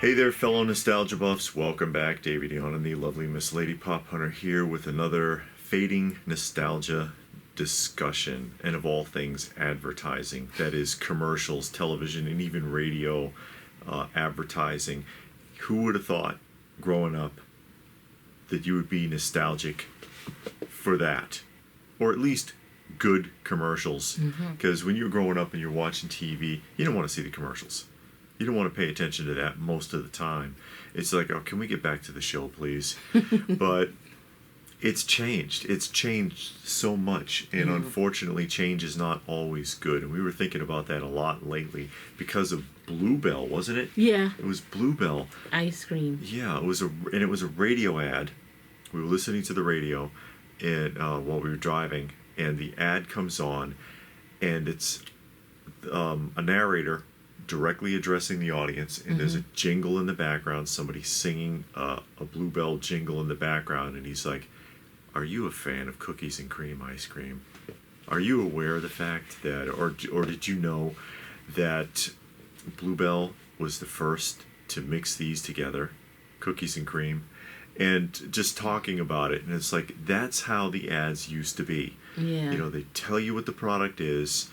Hey there, fellow nostalgia buffs. Welcome back. Davey Dion and the lovely Miss Lady Pop Hunter here with another fading nostalgia discussion, and of all things, advertising. That is commercials, television, and even radio advertising. Who would have thought, growing up, that you would be nostalgic for that? Or at least good commercials. Because when you're growing up and you're watching TV, you don't want to see the commercials. You don't want to pay attention to that most of the time. It's like, oh, can we get back to the show, please? But it's changed. It's changed so much. And unfortunately, change is not always good. And we were thinking about that a lot lately because of Bluebell, wasn't it? Yeah. It was Bluebell. Ice cream. Yeah, it was a radio ad. We were listening to the radio and while we were driving, and the ad comes on, and it's a narrator directly addressing the audience, and there's a jingle in the background, somebody singing a Bluebell jingle in the background, and he's like, are you a fan of cookies and cream ice cream? Are you aware of the fact that, or did you know that Bluebell was the first to mix these together, cookies and cream? And just talking about it, and it's like, that's how the ads used to be. Yeah. You know, they tell you what the product is,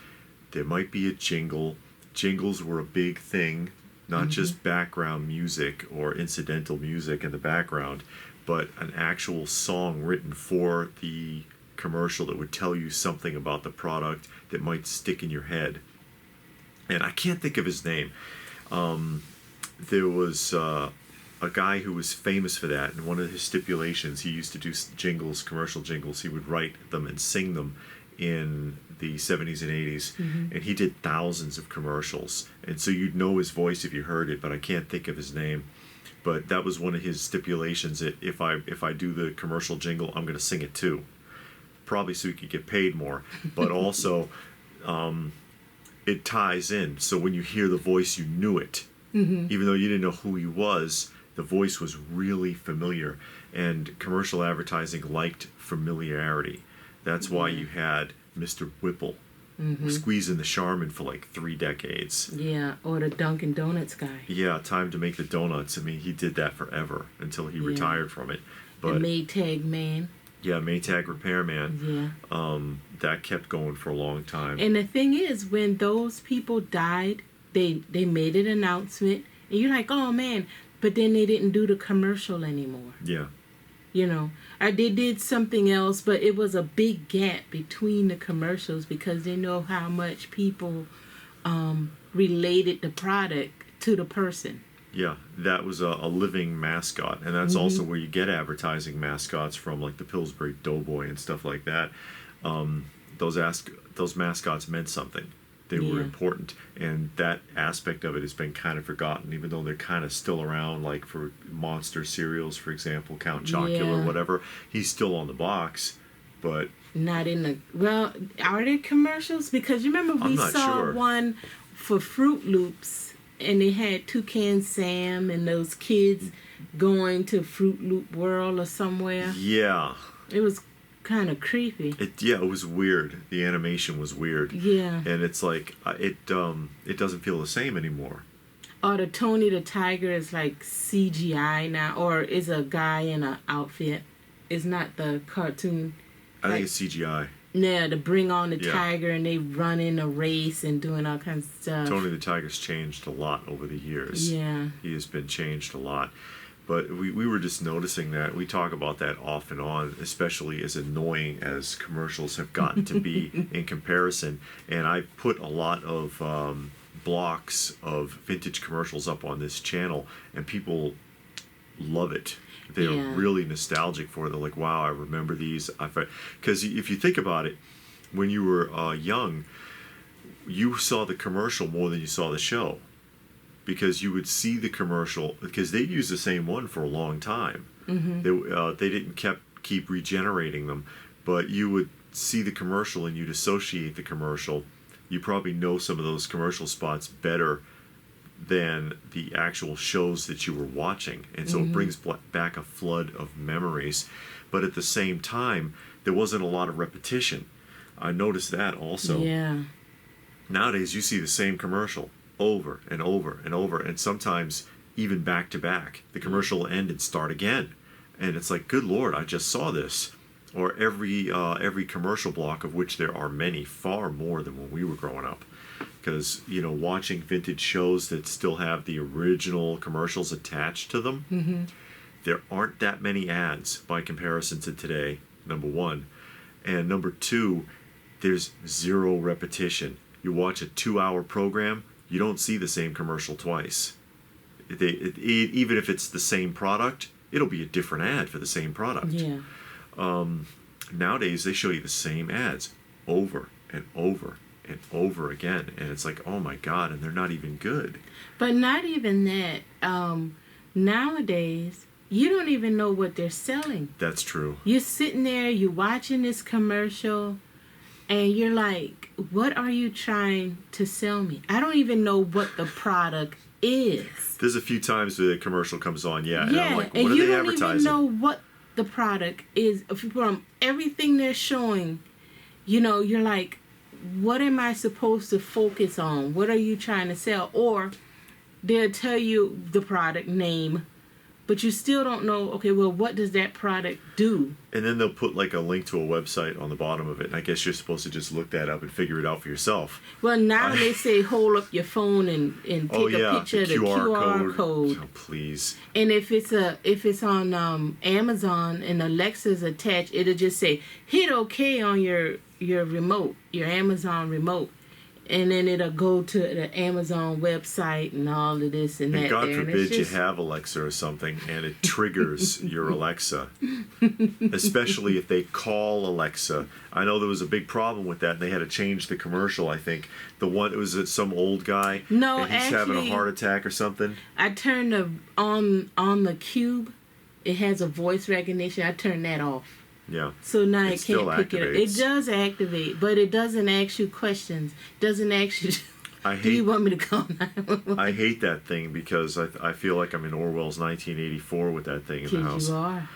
there might be a jingle. Jingles were a big thing, not just background music or incidental music in the background, but an actual song written for the commercial that would tell you something about the product that might stick in your head. And I can't think of his name. There was a guy who was famous for that, and one of his stipulations, he used to do jingles, commercial jingles. He would write them and sing them in the 70s and 80s, and he did thousands of commercials, and so you'd know his voice if you heard it, but I can't think of his name. But that was one of his stipulations, that if I do the commercial jingle, I'm going to sing it too, probably so he could get paid more, but also it ties in, so when you hear the voice, you knew it, even though you didn't know who he was. The voice was really familiar, and commercial advertising liked familiarity. That's why you had Mr. Whipple squeezing the Charmin for like 3 decades. Yeah, or the Dunkin' Donuts guy. Yeah, Time to Make the Donuts. I mean, he did that forever until he retired from it. But the Maytag man. Yeah, Maytag Repairman. Yeah. That kept going for a long time. And the thing is, when those people died, they made an announcement, and you're like, oh man, but then they didn't do the commercial anymore. Yeah. You know, they did something else, but it was a big gap between the commercials because they know how much people related the product to the person. Yeah, that was a living mascot, and that's also where you get advertising mascots from, like the Pillsbury Doughboy and stuff like that. Those mascots meant something. They were important, and that aspect of it has been kind of forgotten, even though they're kind of still around, like for Monster cereals, for example, Count Chocula or whatever. He's still on the box, but... Not in the... Well, are there commercials? Because you remember we saw one for Fruit Loops, and they had Toucan Sam and those kids going to Fruit Loop World or somewhere. Yeah. It was kind of creepy. It was weird. The animation was weird. Yeah. And it's like it doesn't feel the same anymore. Or the Tony the Tiger is like CGI now, or is a guy in an outfit. It's not the cartoon. I think it's CGI. Yeah, to bring on the tiger, and they run in a race and doing all kinds of stuff. Tony the Tiger's changed a lot over the years. Yeah. He has been changed a lot. But we were just noticing that. We talk about that off and on, especially as annoying as commercials have gotten to be in comparison. And I put a lot of blocks of vintage commercials up on this channel, and people love it. They're really nostalgic for it. They're like, wow, I remember these. Because if you think about it, when you were young, you saw the commercial more than you saw the show. Because you would see the commercial, because they'd use the same one for a long time. They didn't keep regenerating them, but you would see the commercial and you'd associate the commercial. You probably know some of those commercial spots better than the actual shows that you were watching, and so it brings back a flood of memories. But at the same time, there wasn't a lot of repetition. I noticed that also. Yeah. Nowadays, you see the same commercial over and over and over, and sometimes even back to back. The commercial will end and start again. And it's like, good Lord, I just saw this. Or every commercial block, of which there are many, far more than when we were growing up. Because, watching vintage shows that still have the original commercials attached to them, there aren't that many ads by comparison to today, number one. And number two, there's zero repetition. You watch a 2-hour program, you don't see the same commercial twice. Even if it's the same product, it'll be a different ad for the same product. Yeah. Nowadays, they show you the same ads over and over and over again. And it's like, oh my God, and they're not even good. But not even that. Nowadays, you don't even know what they're selling. That's true. You're sitting there, you're watching this commercial, and you're like, what are you trying to sell me? I don't even know what the product is. There's a few times the commercial comes on, and I'm like, what and are you they don't advertising? even know what the product is. From everything they're showing, you're like, what am I supposed to focus on? What are you trying to sell? Or they'll tell you the product name, but you still don't know, okay, well, what does that product do? And then they'll put like a link to a website on the bottom of it. And I guess you're supposed to just look that up and figure it out for yourself. Well, now they say hold up your phone and take a picture of the QR code. Oh, please. And if it's on Amazon and Alexa's attached, it'll just say hit OK on your remote, your Amazon remote. And then it'll go to the Amazon website and all of this and that. And God there. forbid you have Alexa or something and it triggers your Alexa. Especially if they call Alexa. I know there was a big problem with that and they had to change the commercial, I think. It was some old guy. No, and he's having a heart attack or something. I turned on the Cube. It has a voice recognition. I turned that off. Yeah. So now it can't pick it up. It activates. does activate, but it doesn't ask you questions. Doesn't ask you, do you want me to call 911? I hate that thing because I feel like I'm in Orwell's 1984 with that thing in the house. You are.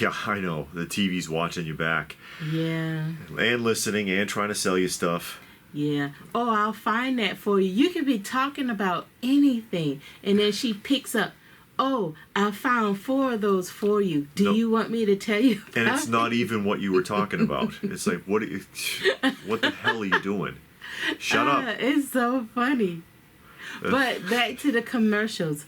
Yeah, I know. The TV's watching you back. Yeah. And listening and trying to sell you stuff. Yeah. Oh, I'll find that for you. You could be talking about anything, and then she picks up, oh, I found 4 of those for you. Do you want me to tell you about And it's not even what you were talking about. It's like, what the hell are you doing? Shut up. It's so funny. But back to the commercials.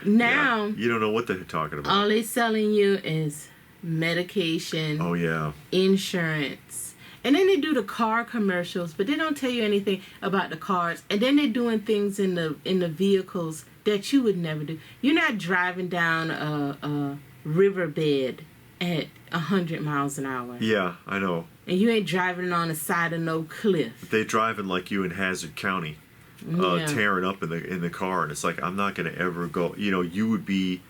Now, you don't know what they're talking about. all they're selling you is medication. Oh, yeah. Insurance. And then they do the car commercials, but they don't tell you anything about the cars. And then they're doing things in the vehicles that you would never do. You're not driving down a riverbed at 100 miles an hour. Yeah, I know. And you ain't driving on the side of no cliff. They're driving like you in Hazard County, tearing up in the car, and it's like, I'm not going to ever go. You would be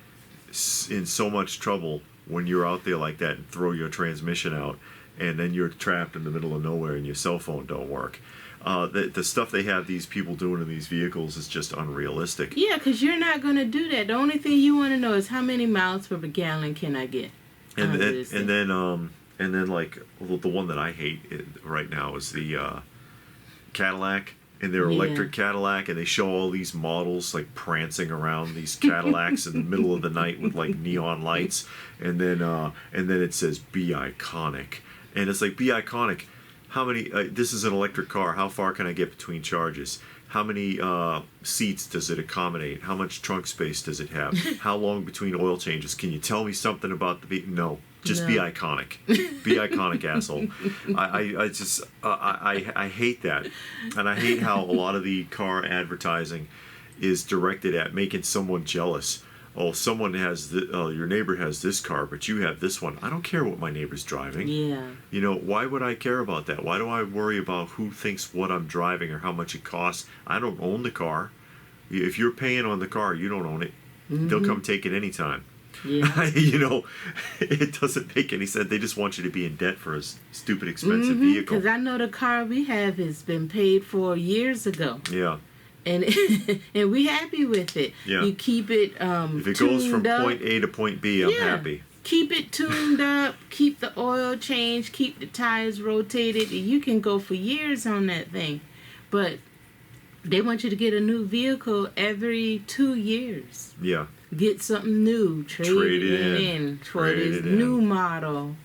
in so much trouble when you're out there like that and throw your transmission out, and then you're trapped in the middle of nowhere and your cell phone don't work. The stuff they have these people doing in these vehicles is just unrealistic. Yeah, because you're not going to do that. The only thing you want to know is how many miles per gallon can I get? And then like the one that I hate right now is the Cadillac and their electric Cadillac, and they show all these models like prancing around these Cadillacs in the middle of the night with like neon lights, and then it says "Be iconic," and it's like, be iconic. How many? This is an electric car. How far can I get between charges? How many seats does it accommodate? How much trunk space does it have? How long between oil changes? Can you tell me something about the vehicle? No, just be iconic. Be iconic, asshole. I hate that, and I hate how a lot of the car advertising is directed at making someone jealous. Oh, someone has your neighbor has this car, but you have this one. I don't care what my neighbor's driving. Yeah. Why would I care about that? Why do I worry about who thinks what I'm driving or how much it costs? I don't own the car. If you're paying on the car, you don't own it. Mm-hmm. They'll come take it anytime. Yeah. It doesn't make any sense. They just want you to be in debt for a stupid, expensive vehicle. Because I know the car we have has been paid for years ago. Yeah. And we happy with it. Yeah. You keep it if it goes from point A to point B, I'm happy. Keep it tuned up, keep the oil changed, keep the tires rotated, and you can go for years on that thing. But They want you to get a new vehicle every 2 years. Yeah. Get something new. Trade it in for this new model.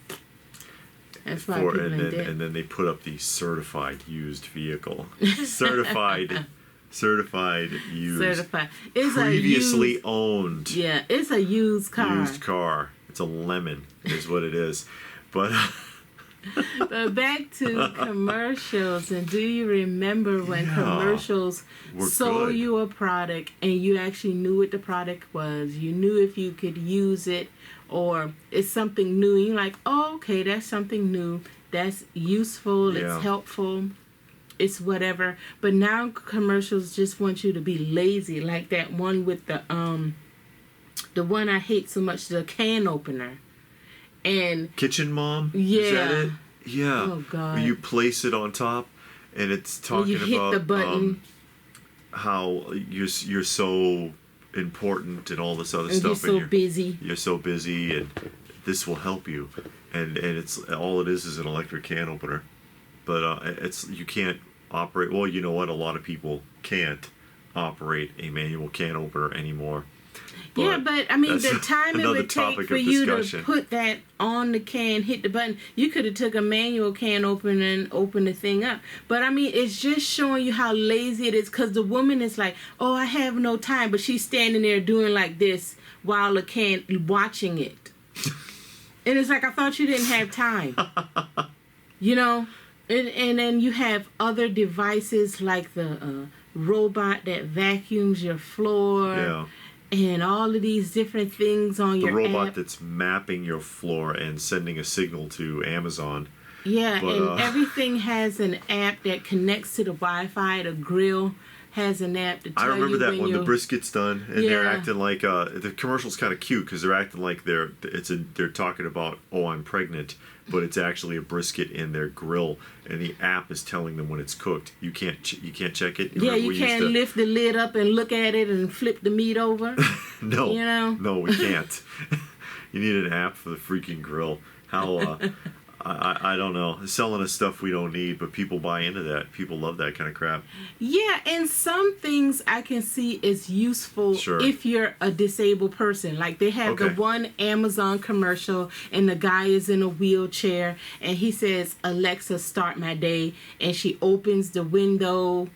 That's why people in debt. And then they put up the certified used vehicle. certified used. Certified. It's previously owned. Yeah, it's a used car. Used car. It's a lemon is what it is. But but back to commercials, and do you remember when commercials sold you a product and you actually knew what the product was? You knew if you could use it, or it's something new. You're like, oh, okay, that's something new. That's useful. It's helpful. It's whatever. But now commercials just want you to be lazy, like that one with the one I hate so much, the can opener. And Kitchen Mom? Yeah. Is that it? Yeah. Oh God. Where you place it on top, and it's talking you hit about the button. How you're so important and all this other stuff. You're so busy. You're so busy, and this will help you. And it's all it is an electric can opener. But you can't operate. Well, you know what? A lot of people can't operate a manual can opener anymore. But I mean, the time it would take for you to put that on the can, hit the button, you could have took a manual can opener and opened the thing up. But I mean, it's just showing you how lazy it is, because the woman is like, oh, I have no time, but she's standing there doing like this while the can, watching it. And it's like, I thought you didn't have time. You know? And then you have other devices like the robot that vacuums your floor. Yeah. And all of these different things on your app. The robot that's mapping your floor and sending a signal to Amazon. Yeah, and everything has an app that connects to the Wi-Fi. The grill has an app to tell you. I remember that when the brisket's done, and they're acting like the commercial's kind of cute because they're acting like they're talking about, oh, I'm pregnant, but it's actually a brisket in their grill, and the app is telling them when it's cooked. You can't check it. Yeah, you can't lift the lid up and look at it and flip the meat over. No, you know? No, we can't. You need an app for the freaking grill. How I don't know. Selling us stuff we don't need, but people buy into that. People love that kind of crap. Yeah, and some things I can see is useful if you're a disabled person. Like they have the one Amazon commercial, and the guy is in a wheelchair, and he says, Alexa, start my day. And she opens the window,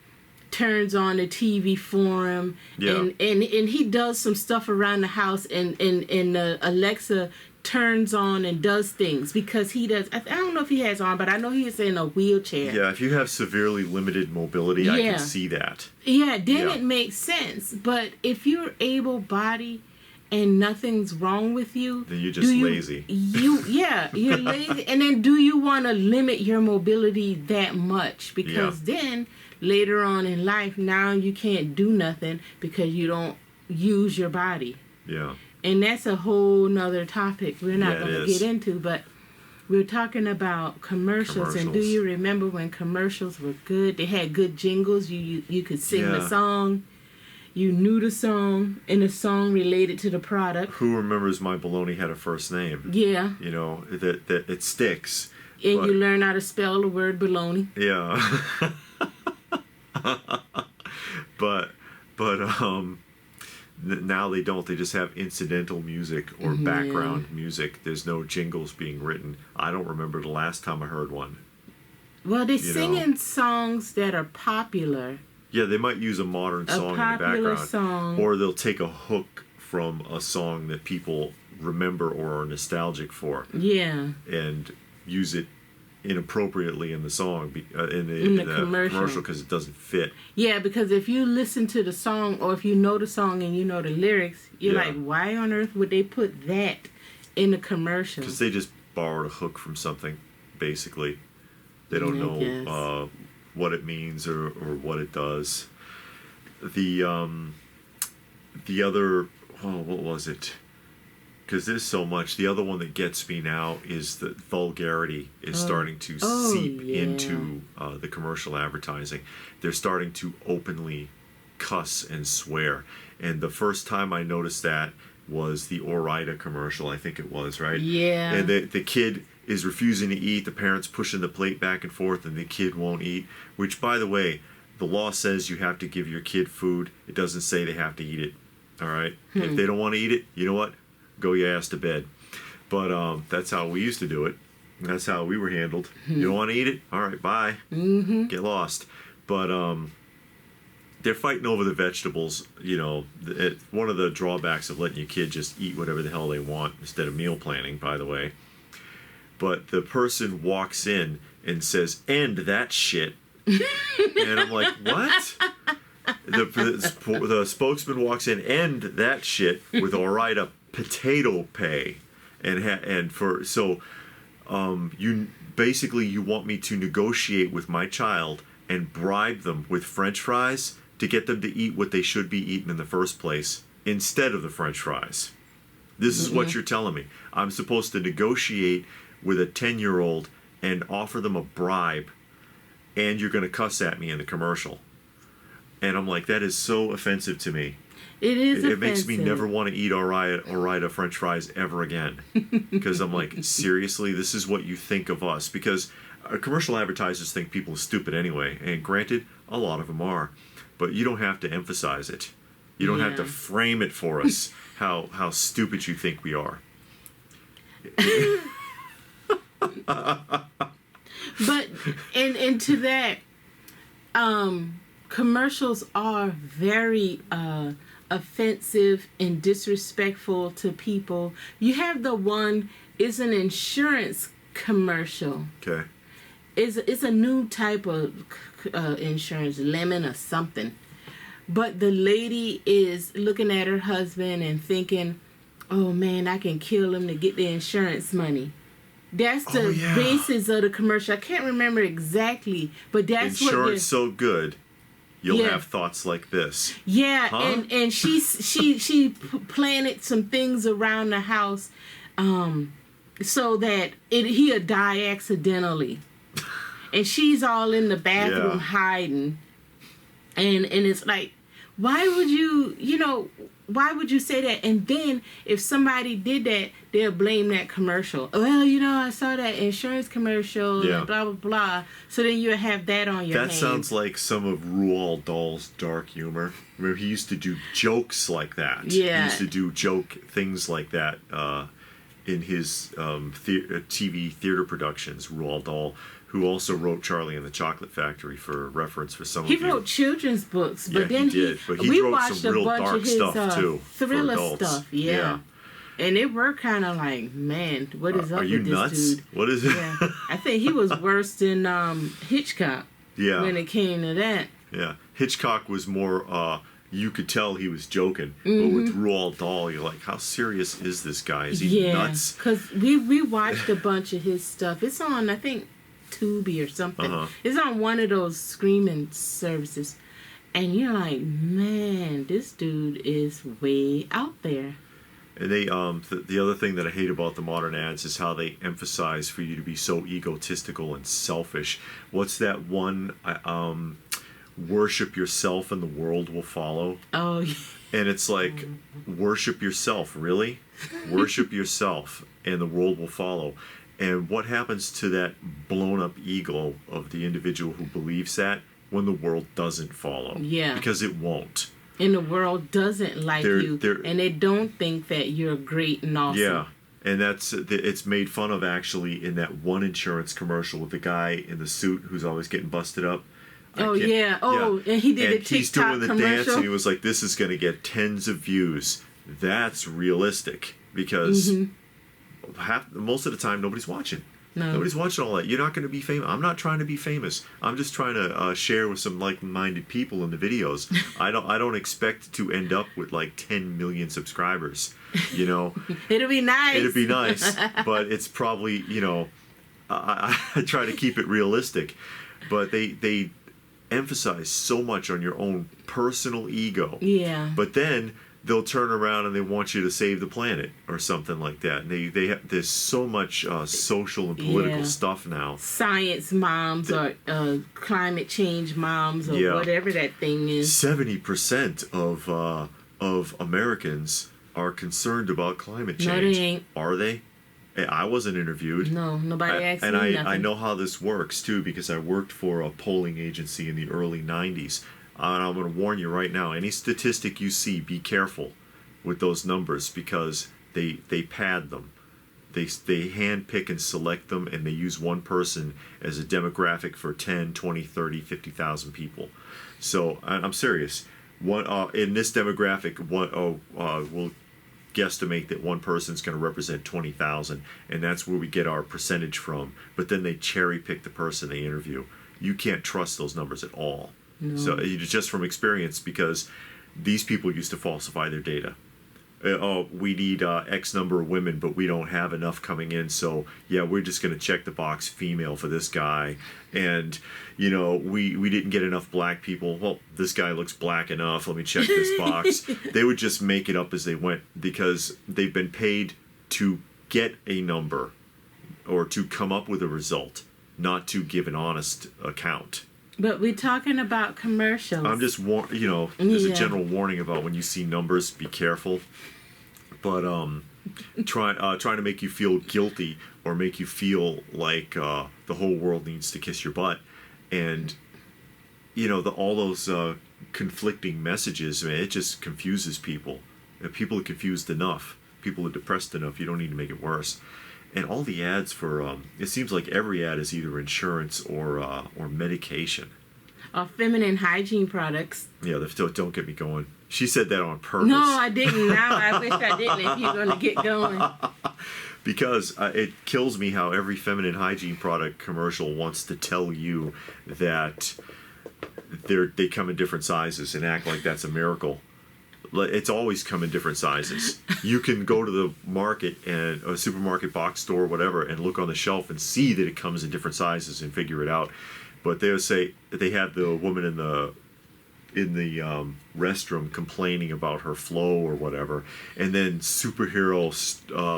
turns on the TV for him, and he does some stuff around the house, and Alexa turns on and does things because he does. I don't know if he has on, but I know he is in a wheelchair. Yeah, if you have severely limited mobility, I can see that. Yeah, then it makes sense. But if you're able-bodied and nothing's wrong with you, then you're just lazy. You're lazy. And then do you want to limit your mobility that much? Because then later on in life, now you can't do nothing because you don't use your body. Yeah. And that's a whole nother topic we're not going to get into, but we're talking about commercials. And do you remember when commercials were good? They had good jingles. You could sing the song. You knew the song, and the song related to the product. Who remembers My Baloney Had a First Name? Yeah. You know, that it sticks. And you learn how to spell the word baloney. Yeah. but now they don't. They just have incidental music or background music. There's no jingles being written. I don't remember the last time I heard one. Well, they're singing songs that are popular. Yeah, they might use a modern song in the background. Song. Or they'll take a hook from a song that people remember or are nostalgic for. Yeah. And use it inappropriately in the song, in the commercial, because it doesn't fit. Yeah, because if you listen to the song, or if you know the song and you know the lyrics, you're like, why on earth would they put that in the commercial? Because they just borrowed a hook from something, basically. They don't know what it means or what it does. The other, what was it? Because there's so much. The other one that gets me now is that vulgarity is starting to seep into the commercial advertising. They're starting to openly cuss and swear. And the first time I noticed that was the Ore-Ida commercial, I think it was, right? Yeah. And the kid is refusing to eat. The parents pushing the plate back and forth, and the kid won't eat. Which, by the way, the law says you have to give your kid food. It doesn't say they have to eat it. All right? If they don't want to eat it, you know what? Go your ass to bed. But that's how we used to do it. That's how we were handled. You don't want to eat it? All right, bye. Get lost. But they're fighting over the vegetables. You know, one of the drawbacks of letting your kid just eat whatever the hell they want instead of meal planning, by the way. But the person walks in and says, "End that shit." And I'm like, what? The spokesman walks in, "End that shit," with "all right, a potato pay." You basically, you want me to negotiate with my child and bribe them with French fries to get them to eat what they should be eating in the first place instead of the French fries. This is what you're telling me. I'm supposed to negotiate with a 10-year-old and offer them a bribe, and you're going to cuss at me in the commercial. And I'm like, that is so offensive to me. It is offensive. It makes me never want to eat a French fries ever again. Because I'm like, seriously, this is what you think of us? Because commercial advertisers think people are stupid anyway. And granted, a lot of them are. But you don't have to emphasize it. You don't have to frame it for us how stupid you think we are. But and to that, commercials are very offensive and disrespectful to people. You have the one is an insurance commercial. Okay. It's a new type of insurance, lemon or something. But the lady is looking at her husband and thinking, "Oh man, I can kill him to get the insurance money." That's the basis of the commercial. I can't remember exactly, but that's insurance so good. You'll have thoughts like this. Yeah, and she planted some things around the house, so that he'll die accidentally, and she's all in the bathroom hiding, and it's like, why would you say that? And then if somebody did that, they'll blame that commercial. Well, I saw that insurance commercial, and blah, blah, blah. So then you'll have that on your hands. That sounds like some of Roald Dahl's dark humor. Remember, he used to do jokes like that. Yeah. He used to do things like that in his TV theater productions, Roald Dahl, who also wrote Charlie and the Chocolate Factory for reference for some of you. He wrote children's books, but then he did. But he wrote some real dark stuff too. Thriller stuff, yeah. And they were kind of like, man, what is up with this dude? Are you nuts? What is it? Yeah. I think he was worse than Hitchcock. Yeah. When it came to that. Yeah. Hitchcock was more, you could tell he was joking. But with Roald Dahl, you're like, how serious is this guy? Is he nuts? Because we watched a bunch of his stuff. It's on, I think, Tubi or something. It's on one of those streaming services. And you're like, man, this dude is way out there. And they, the other thing that I hate about the modern ads is how they emphasize for you to be so egotistical and selfish. What's that one? Worship yourself and the world will follow. Oh, yeah. And it's like, worship yourself, really? Worship yourself and the world will follow. And what happens to that blown up ego of the individual who believes that when the world doesn't follow? Yeah. Because it won't. And the world doesn't like you, and they don't think that you're great and awesome. Yeah, and it's made fun of actually in that one insurance commercial with the guy in the suit who's always getting busted up. And he did a TikTok he's doing the commercial. dance, and he was like, "This is going to get tens of views." That's realistic because most of the time nobody's watching. No. Nobody's watching all that. You're not going to be famous. I'm not trying to be famous. I'm just trying to share with some like-minded people in the videos. I don't expect to end up with like 10 million subscribers. It'll be nice. It'd be nice, but it's probably I try to keep it realistic. But they emphasize so much on your own personal ego. Yeah. But then they'll turn around and they want you to save the planet or something like that. And there's so much social and political stuff now. Science moms or climate change moms or whatever that thing is. 70% of Americans are concerned about climate change. No, they ain't. Are they? I wasn't interviewed. No, nobody asked me nothing. And I know how this works, too, because I worked for a polling agency in the early 90s. And I'm going to warn you right now, any statistic you see, be careful with those numbers because they pad them. They hand pick and select them, and they use one person as a demographic for 10, 20, 30, 50,000 people. So I'm serious. In this demographic, we'll guesstimate that one person's going to represent 20,000, and that's where we get our percentage from. But then they cherry pick the person they interview. You can't trust those numbers at all. No. So just from experience, because these people used to falsify their data. We need X number of women, but we don't have enough coming in. So, yeah, we're just going to check the box female for this guy. And, we didn't get enough black people. Well, this guy looks black enough. Let me check this box. They would just make it up as they went because they've been paid to get a number or to come up with a result, not to give an honest account. But we're talking about commercials. I'm just there's a general warning about when you see numbers, be careful. But trying to make you feel guilty or make you feel like the whole world needs to kiss your butt, and all those conflicting messages, man, it just confuses people. If people are confused enough, people are depressed enough. You don't need to make it worse. And all the ads for it seems like every ad is either insurance or medication. Or feminine hygiene products. Yeah, don't get me going. She said that on purpose. No, I didn't. Now I wish I didn't. If you're going to get going. Because it kills me how every feminine hygiene product commercial wants to tell you that they come in different sizes and act like that's a miracle. It's always come in different sizes. You can go to the market and a supermarket, box store, whatever, and look on the shelf and see that it comes in different sizes and figure it out. But they'll say they have the woman in the restroom complaining about her flow or whatever, and then superhero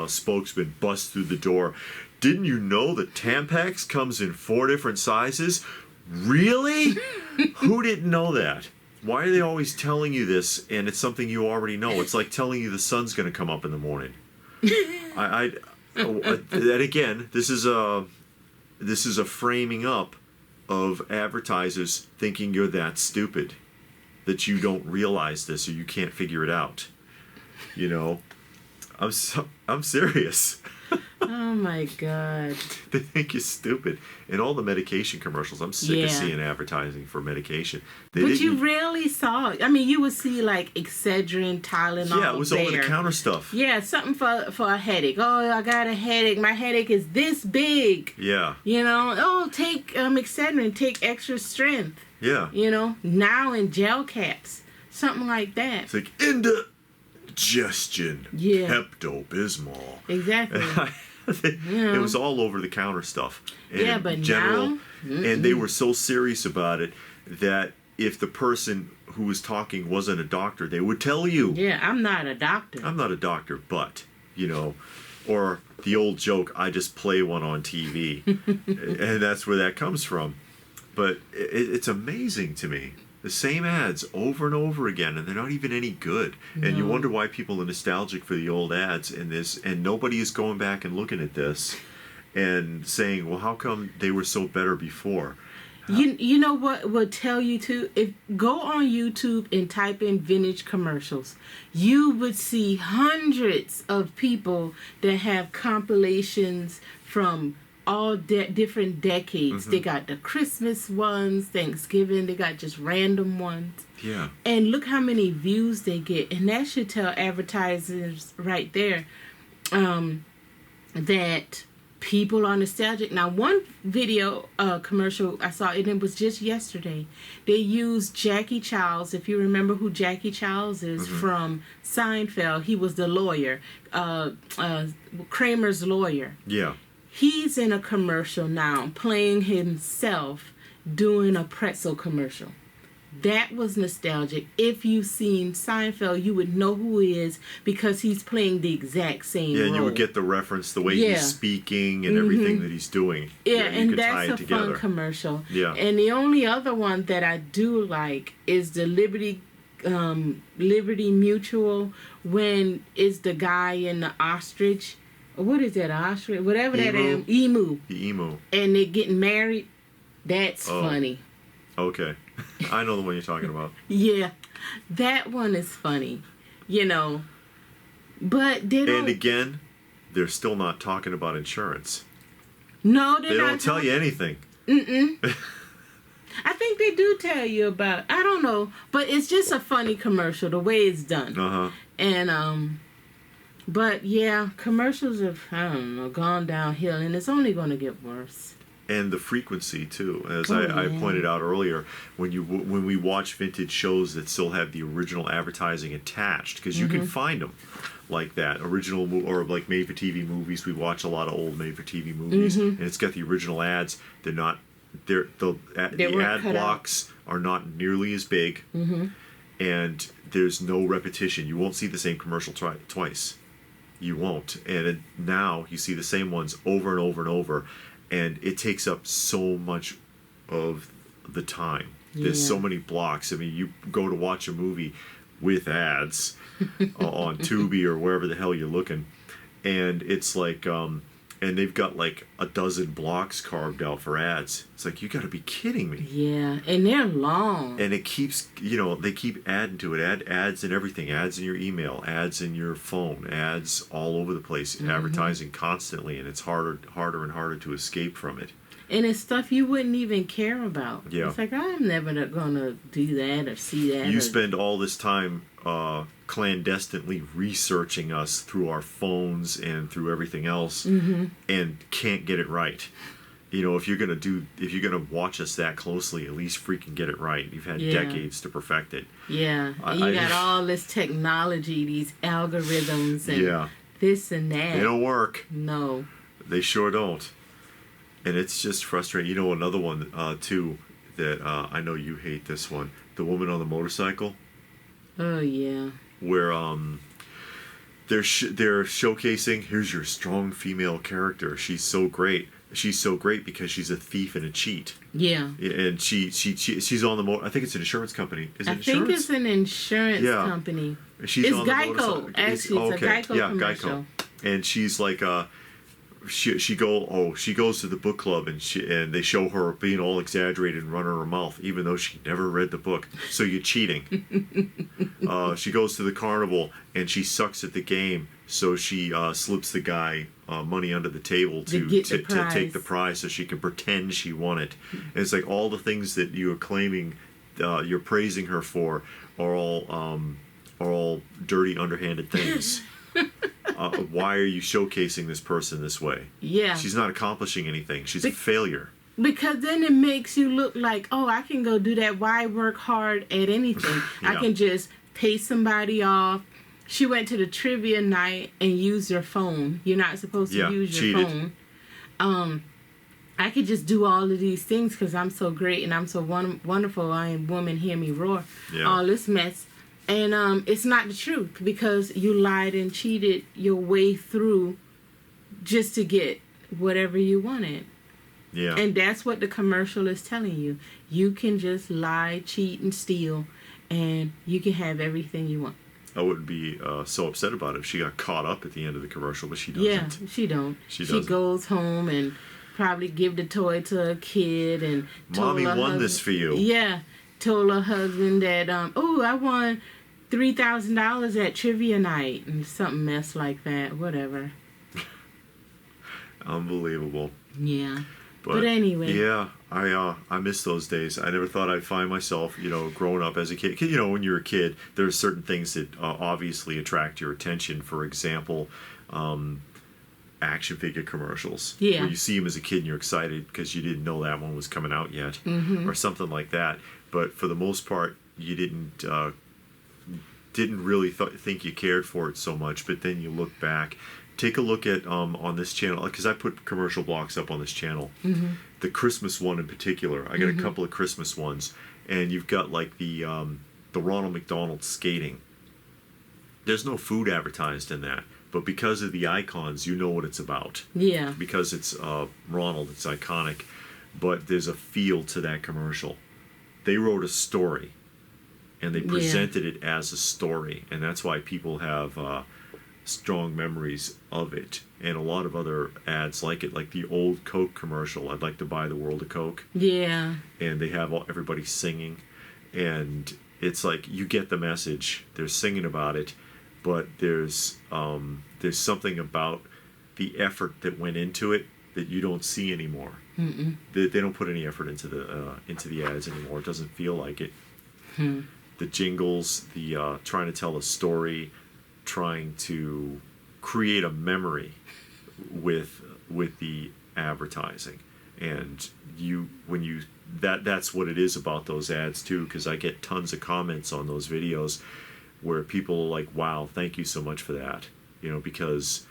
spokesman busts through the door. Didn't you know that Tampax comes in 4 different sizes? Really? Who didn't know that? Why are they always telling you this, and it's something you already know? It's like telling you the sun's going to come up in the morning. And again, this is a framing up of advertisers thinking you're that stupid, that you don't realize this or you can't figure it out. I'm serious. Oh my God. They think you're stupid. And all the medication commercials, I'm sick of seeing advertising for medication. But you rarely saw it. I mean, you would see like Excedrin, Tylenol. Yeah, it was over the counter stuff. Yeah, something for a headache. Oh, I got a headache. My headache is this big. Yeah. Take Excedrin, take extra strength. Yeah. Now in gel caps. Something like that. It's like indigestion. Yeah. Pepto-Bismol. Exactly. It was all over the counter stuff. And but now... Mm-mm. And they were so serious about it that if the person who was talking wasn't a doctor, they would tell you. Yeah, I'm not a doctor. I'm not a doctor, but, or the old joke, I just play one on TV. And that's where that comes from. But it's amazing to me. The same ads over and over again, and they're not even any good. No. And you wonder why people are nostalgic for the old ads and nobody is going back and looking at this and saying, well, how come they were so better before? You know what would tell you to? If go on YouTube and type in vintage commercials, you would see hundreds of people that have compilations from all different decades. Mm-hmm. They got the Christmas ones, Thanksgiving, they got just random ones. Yeah. And look how many views they get. And that should tell advertisers right there that people are nostalgic. Now, one video commercial I saw, and it was just yesterday, they used Jackie Childs. If you remember who Jackie Childs is, mm-hmm. from Seinfeld, he was the lawyer, Kramer's lawyer. Yeah. He's in a commercial now, playing himself, doing a pretzel commercial. That was nostalgic. If you've seen Seinfeld, you would know who he is because he's playing the exact same role. And you would get the reference, the way he's speaking and mm-hmm. everything that he's doing. Yeah, and that's a fun commercial. Yeah. And the only other one that I do like is the Liberty Mutual, when it's the guy in the ostrich what is that, ostrich? Whatever that Emu. is. Emu. The emu. And they're getting married. That's funny. Okay. I know the one you're talking about. Yeah. That one is funny. You know. But they don't... And again, they're still not talking about insurance. No, they don't tell you anything. I think they do tell you about... I don't know. But it's just a funny commercial, the way it's done. Uh-huh. And, but yeah, commercials have, I don't know, gone downhill, and it's only going to get worse. And the frequency too, as I pointed out earlier, when we watch vintage shows that still have the original advertising attached, because you can find them like that, original or like made-for-TV movies. We watch a lot of old made-for-TV movies, and it's got the original ads. The ad blocks are not nearly as big, and there's no repetition. You won't see the same commercial twice. You won't. And now you see the same ones over and over and over. And it takes up so much of the time. There's so many blocks. I mean, you go to watch a movie with ads on Tubi or wherever the hell you're looking, and it's like, and they've got like a dozen blocks carved out for ads. It's like, you got to be kidding me. Yeah, and they're long. And it keeps, they keep adding to it. Ads in everything. Ads in your email. Ads in your phone. Ads all over the place. Advertising constantly, and it's harder and harder to escape from it. And it's stuff you wouldn't even care about. Yeah. It's like, I'm never going to do that or see that. You spend all this time clandestinely researching us through our phones and through everything else, and can't get it right. If you're gonna watch us that closely, at least freaking get it right. You've had decades to perfect it. Yeah, and you got all this technology, these algorithms, and this and that. They don't work. No, they sure don't. And it's just frustrating. Another one too that I know you hate this one. The woman on the motorcycle. Oh yeah. Where they're showcasing, here's your strong female character. She's so great. She's so great because she's a thief and a cheat. Yeah. And she's on the I think it's an insurance company. Is it insurance? I think it's an insurance company. It's Geico. Actually, it's a Geico commercial. Geico. And she's like she goes to the book club, and they show her being all exaggerated and running her mouth, even though she never read the book. So you're cheating. She goes to the carnival, and she sucks at the game, so she slips the guy money under the table to take the prize, so she can pretend she won it. And it's like all the things that you are claiming, you're praising her for, are all dirty, underhanded things. Why are you showcasing this person this way? Yeah. She's not accomplishing anything. She's a failure. Because then it makes you look like, oh, I can go do that. Why work hard at anything? I can just pay somebody off. She went to the trivia night and used her phone. You're not supposed to use your phone. I could just do all of these things because I'm so great and I'm so wonderful. I am woman, hear me roar. Yeah. All this mess. And it's not the truth because you lied and cheated your way through just to get whatever you wanted. Yeah. And that's what the commercial is telling you. You can just lie, cheat, and steal, and you can have everything you want. I wouldn't be so upset about it if she got caught up at the end of the commercial, but she doesn't. Yeah, she don't. She goes home and probably give the toy to a kid and told Mommy her won husband, this for you. Yeah, told her husband that, I won $3,000 at trivia night and something mess like that. Whatever. Unbelievable. Yeah. But anyway. Yeah, I miss those days. I never thought I'd find myself, growing up as a kid. When you're a kid, there are certain things that obviously attract your attention. For example, action figure commercials. Yeah. Where you see them as a kid and you're excited because you didn't know that one was coming out yet. Or something like that. But for the most part, you didn't really think you cared for it so much. But then you look back. Take a look at on this channel, because I put commercial blocks up on this channel. The Christmas one in particular. I got a couple of Christmas ones, and you've got like the Ronald McDonald skating. There's no food advertised in that, but because of the icons, you know what it's about. Yeah. Because it's Ronald, it's iconic, but there's a feel to that commercial. They wrote a story, and they presented it as a story, and that's why people have strong memories of it, and a lot of other ads like it, like the old Coke commercial, I'd like to buy the world of Coke. Yeah. And they have everybody singing, and it's like you get the message. They're singing about it, but there's something about the effort that went into it that you don't see anymore. They don't put any effort into the ads anymore. It doesn't feel like it. The jingles, the trying to tell a story, trying to create a memory with the advertising, and that's what it is about those ads too, because I get tons of comments on those videos where people are like, wow, thank you so much for that, because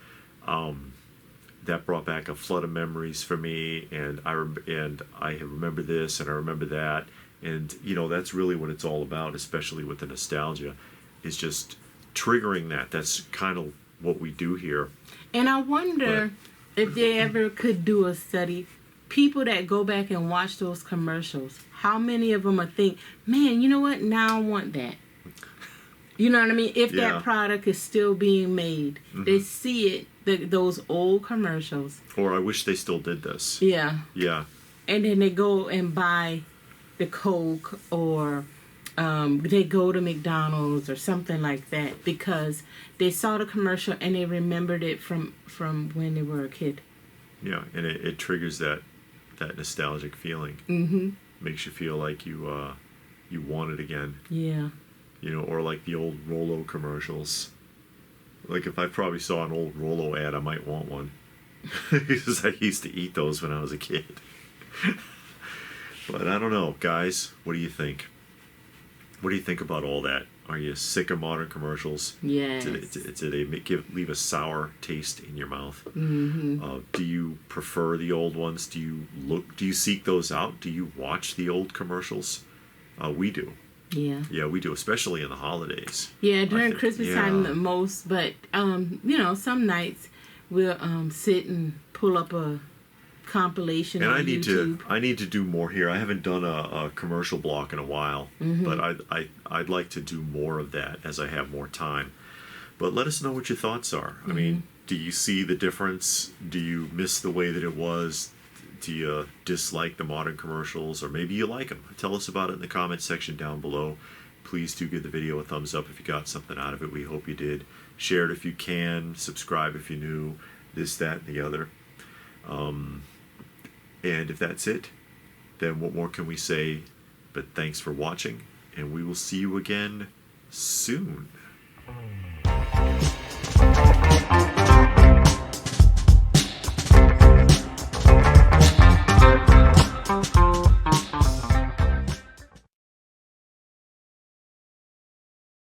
that brought back a flood of memories for me, and I remember this and I remember that, and that's really what it's all about, especially with the nostalgia, is just triggering that. That's kind of what we do here. And I wonder if they ever could do a study, people that go back and watch those commercials, how many of them think, man, you know what, now I want that. You know what I mean? If that product is still being made, they see it, those old commercials. Or I wish they still did this. Yeah. Yeah. And then they go and buy the Coke, or they go to McDonald's or something like that because they saw the commercial and they remembered it from when they were a kid. Yeah, and it triggers that nostalgic feeling. Makes you feel like you want it again. Yeah. Or like the old Rolo commercials. Like if I probably saw an old Rolo ad, I might want one. Because I used to eat those when I was a kid. But I don't know, guys. What do you think? What do you think about all that? Are you sick of modern commercials? Yes. Do they leave a sour taste in your mouth? Do you prefer the old ones? Do you seek those out? Do you watch the old commercials? We do. Yeah. Yeah, we do, especially in the holidays. Yeah, during Christmas time the most, but some nights we'll sit and pull up a compilation on YouTube. I need to do more here. I haven't done a commercial block in a while, but I'd like to do more of that as I have more time. But let us know what your thoughts are. I mean, do you see the difference? Do you miss the way that it was? Do you dislike the modern commercials, or maybe you like them? Tell us about it in the comment section down below. Please do give the video a thumbs up if you got something out of it. We hope you did. Share it if you can. Subscribe if you're new. This, that, and the other. And if that's it, then what more can we say? But thanks for watching, and we will see you again soon.